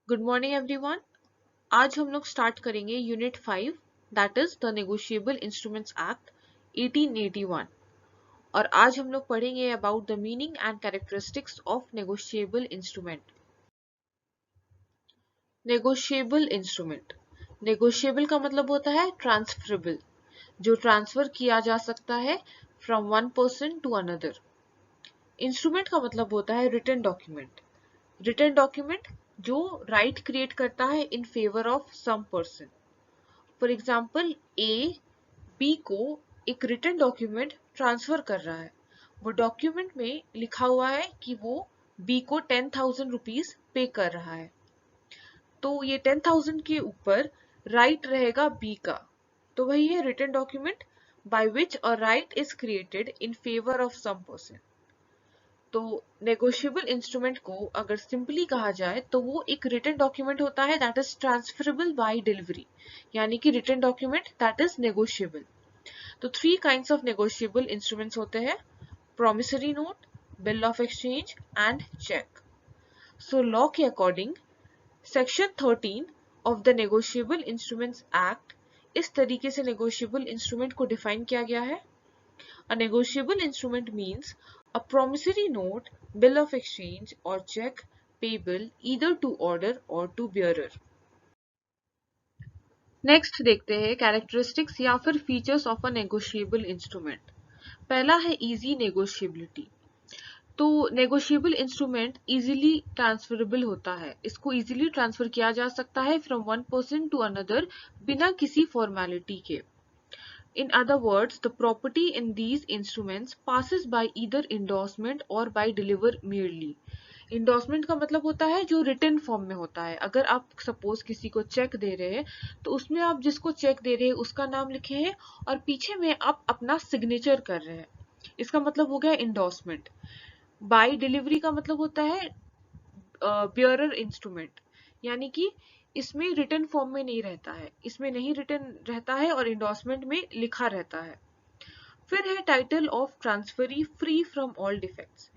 Good morning everyone. आज हम लोग स्टार्ट करेंगे unit 5 that is the negotiable instruments act 1881 और आज हम लोग पढ़ेंगे about the meaning and characteristics of negotiable instrument. Negotiable instrument, negotiable का मतलब होता है ट्रांसफरेबल, जो ट्रांसफर किया जा सकता है from one person to another. Instrument का मतलब होता है रिटन डॉक्यूमेंट, रिटन डॉक्यूमेंट जो राइट क्रिएट करता है in favour of some person. For example A B को एक रिटन डॉक्यूमेंट ट्रांसफर कर रहा है। वो डॉक्यूमेंट में लिखा हुआ है कि वो बी को 10,000 रुपीज पे कर रहा है, तो ये 10,000 के ऊपर राइट रहेगा बी का, तो वही है written document by which a right is created in favour of some person. तो नेगोशिएबल इंस्ट्रूमेंट को अगर सिंपली कहा जाए तो वो एक रिटन डॉक्यूमेंट होता है that is transferable by delivery, यानी कि written document that is negotiable. तो three kinds of negotiable instruments होते हैं: promissory note, bill of exchange and check. So law के according section 13 of the negotiable instruments act इस तरीके से negotiable instrument को डिफाइन किया गया है: A negotiable instrument means a promissory note, bill of exchange or check payable either to order or to bearer. Next देखते हैं कैरेक्टरिस्टिक्स या फिर features of a negotiable instrument. पहला है इजी नेगोशिएबिलिटी। तो नेगोशिएबल इंस्ट्रूमेंट इजीली ट्रांसफरेबल होता है, इसको इजीली ट्रांसफर किया जा सकता है from one person to another बिना किसी फॉर्मेलिटी के। In other words, the property in these instruments passes by either endorsement or by deliver merely. Endorsement का मतलब होता है जो रिटन फॉर्म में होता है। अगर आप सपोज किसी को चेक दे रहे हैं तो उसमें आप जिसको चेक दे रहे हैं उसका नाम लिखे हैं और पीछे में आप अपना सिग्नेचर कर रहे हैं, इसका मतलब हो गया इंडोर्समेंट। बाय डिलीवरी का मतलब होता है बियरर इंस्ट्रूमेंट, यानी कि इसमें रिटन फॉर्म में नहीं रहता है, इसमें नहीं रिटन रहता है और इंडोर्समेंट में लिखा रहता है। फिर है title of transferee free from all defects.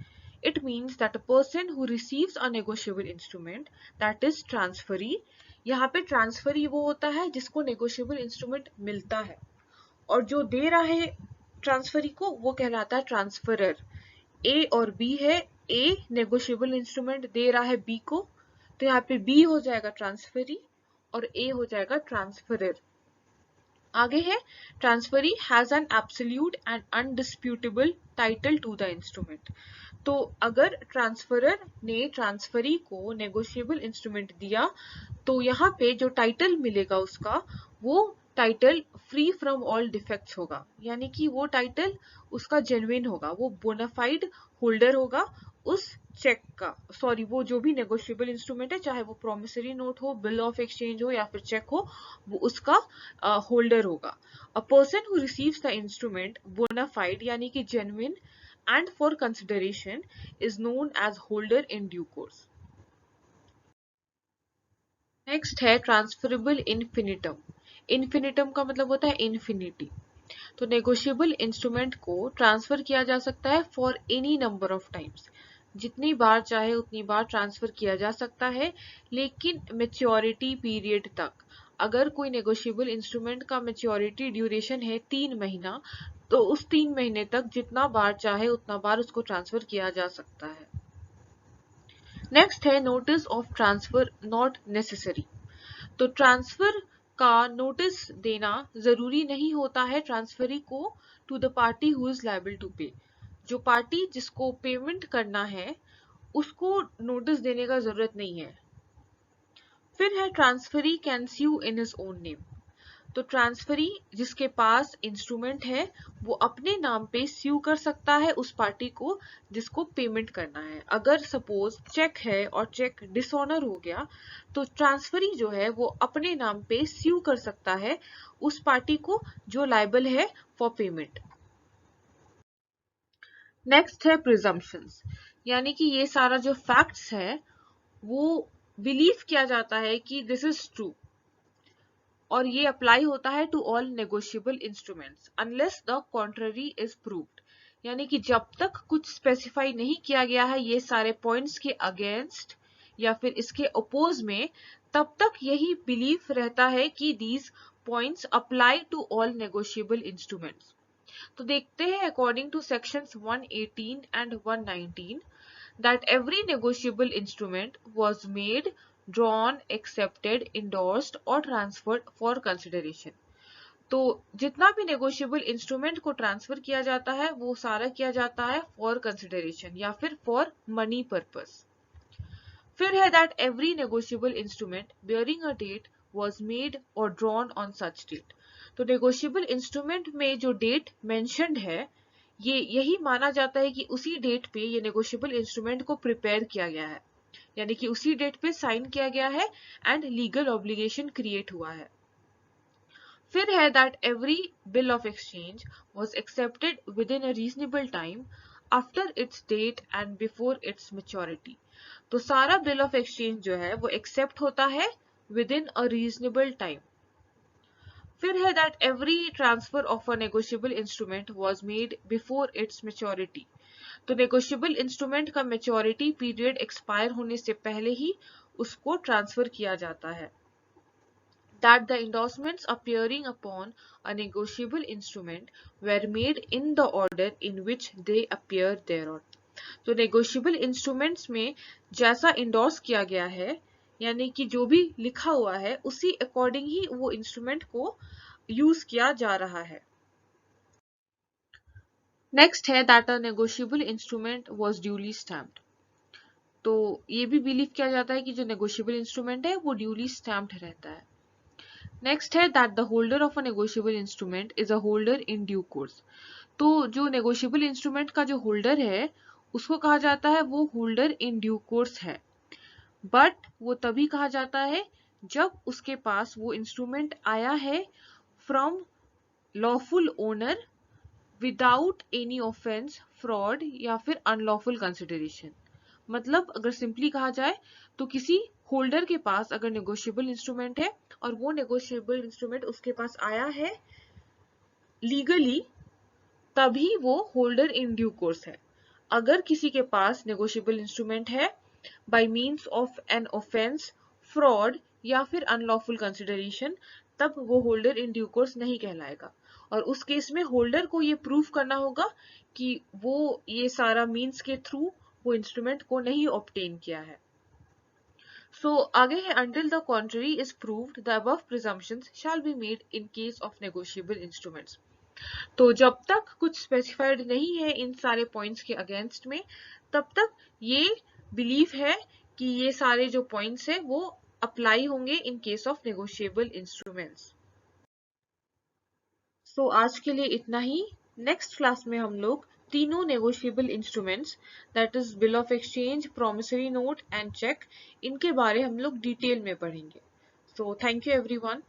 It means that a person who receives a negotiable instrument that is transferee. यहाँ पे ट्रांसफरी वो होता है जिसको नेगोशिएबल इंस्ट्रूमेंट मिलता है, और जो दे रहा है ट्रांसफरी को वो कहलाता है ट्रांसफरर। ए और बी है, ए नेगोशिएबल इंस्ट्रूमेंट दे रहा है बी को, तो यहाँ पे बी हो जाएगा ट्रांसफरी और ए हो जाएगा ट्रांसफरर। आगे है transferee has an absolute and undisputable title to the instrument. तो अगर ट्रांसफरर ने ट्रांसफरी को नेगोशिएबल इंस्ट्रूमेंट दिया तो यहाँ पे जो टाइटल मिलेगा उसका वो title free from all defects होगा, यानी कि वो टाइटल उसका जेन्युइन होगा, वो बोनाफाइड होल्डर होगा उस चेक का, सॉरी वो जो भी नेगोशिएबल इंस्ट्रूमेंट है, चाहे वो प्रोमिसरी नोट हो, बिल ऑफ एक्सचेंज हो या फिर चेक हो, वो उसका होल्डर होगा। A person who receives the instrument bona fide यानी कि genuine and for consideration is known as holder in due course. Next है ट्रांसफरेबल इन्फिनिटम। इन्फिनिटम का मतलब होता है इन्फिनिटी। तो नेगोशिएबल इंस्ट्रूमेंट को ट्रांसफर किया जा सकता है for any number of times, जितनी बार चाहे उतनी बार ट्रांसफर किया जा सकता है, लेकिन मेच्योरिटी पीरियड तक। अगर कोई नेगोशिएबल इंस्ट्रूमेंट का मेच्योरिटी ड्यूरेशन है 3 महीना, तो उस 3 महीने तक जितना बार चाहे उतना बार उसको ट्रांसफर किया जा सकता है। नेक्स्ट है notice of transfer not necessary. तो ट्रांसफर का नोटिस देना जरूरी नहीं होता है ट्रांसफरी को to the party who is liable to pay. जो पार्टी जिसको पेमेंट करना है उसको नोटिस देने का जरूरत नहीं है। फिर है transferee can sue in his own name. तो ट्रांसफरी जिसके पास इंस्ट्रूमेंट है वो अपने नाम पे स्यू कर सकता है उस पार्टी को जिसको पेमेंट करना है। अगर सपोज चेक है और चेक डिसऑनर हो गया तो ट्रांसफरी जो है वो अपने नाम पे स्यू कर सकता है उस पार्टी को जो लायबल है फॉर पेमेंट। नेक्स्ट है प्रिजम्पशंस, यानी कि ये सारा जो फैक्ट्स है वो बिलीव किया जाता है कि दिस इज ट्रू, और ये अप्लाई होता है to all negotiable instruments unless the contrary is proved. यानी कि जब तक कुछ स्पेसिफाई नहीं किया गया है ये सारे पॉइंट्स के अगेंस्ट या फिर इसके अपोज में, तब तक यही बिलीफ रहता है कि these points apply to all negotiable instruments. तो देखते हैं according two sections 118 and 119 that every negotiable instrument was made, drawn, accepted, endorsed or transferred for consideration. तो जितना भी नेगोशिएबल इंस्ट्रूमेंट को ट्रांसफर किया जाता है वो सारा किया जाता है फॉर कंसिडरेशन या फिर फॉर मनी पर्पस। फिर है that every negotiable instrument bearing a date was made और ड्रॉन ऑन सच डेट। तो नेगोशिएबल इंस्ट्रूमेंट में जो डेट मेंशन्ड है ये यही माना जाता है कि उसी डेट पे ये नेगोशिएबल इंस्ट्रूमेंट को प्रिपेयर किया गया है, यानी कि उसी डेट पे साइन किया गया है एंड लीगल ऑब्लिगेशन क्रिएट हुआ है। फिर है that every bill of exchange was accepted within a reasonable time after its date and before its maturity. तो सारा बिल ऑफ एक्सचेंज जो है वो एक्सेप्ट होता है with in a reasonable time. फिर है that every transfer of a negotiable instrument was made before its maturity. तो नेगोशिएबल इंस्ट्रूमेंट का मैच्योरिटी पीरियड एक्सपायर होने से पहले ही उसको ट्रांसफर किया जाता है। That the endorsements appearing upon a negotiable instrument were made in the order in which they appear thereon. तो negotiable instruments में जैसा endorse किया गया है यानी कि जो भी लिखा हुआ है उसी अकॉर्डिंग ही वो इंस्ट्रूमेंट को यूज किया जा रहा है। नेक्स्ट है that a negotiable instrument was duly stamped. तो ये भी बिलीव किया जाता है कि जो नेगोशिएबल इंस्ट्रूमेंट है वो ड्यूली स्टैम्प्ड रहता है। नेक्स्ट है that the holder of a negotiable instrument is a holder in due course. तो जो नेगोशिएबल इंस्ट्रूमेंट का जो होल्डर है उसको कहा जाता है वो होल्डर इन ड्यू कोर्स है, बट वो तभी कहा जाता है जब उसके पास वो इंस्ट्रूमेंट आया है from lawful owner without any offence, fraud या फिर अनलॉफुल कंसिडरेशन। मतलब अगर सिंपली कहा जाए तो किसी होल्डर के पास अगर नेगोशिएबल इंस्ट्रूमेंट है और वो नेगोशिएबल इंस्ट्रूमेंट उसके पास आया है लीगली, तभी वो होल्डर इन ड्यू कोर्स है। अगर किसी के पास नेगोशिएबल इंस्ट्रूमेंट है by means of an offence, fraud या फिर अनलॉफुल कंसिडरेशन, तब वो होल्डर इन ड्यू कोर्स नहीं कहलाएगा। और उस केस में होल्डर को ये प्रूव करना होगा कि वो ये सारा मींस के थ्रू वो इंस्ट्रूमेंट को नहीं ऑब्टेन किया है। सो आगे है until the contrary is proved the above presumptions shall be made in case of negotiable instruments. तो जब तक कुछ स्पेसिफाइड नहीं है इन सारे पॉइंट्स के अगेंस्ट में तब तक ये बिलीव है कि ये सारे जो पॉइंट्स है वो अप्लाई होंगे in case of negotiable instruments. So आज के लिए इतना ही। नेक्स्ट क्लास में हम लोग तीनों negotiable instruments that is bill of exchange, promissory note and cheque, इनके बारे हम लोग डिटेल में पढ़ेंगे। So thank you everyone.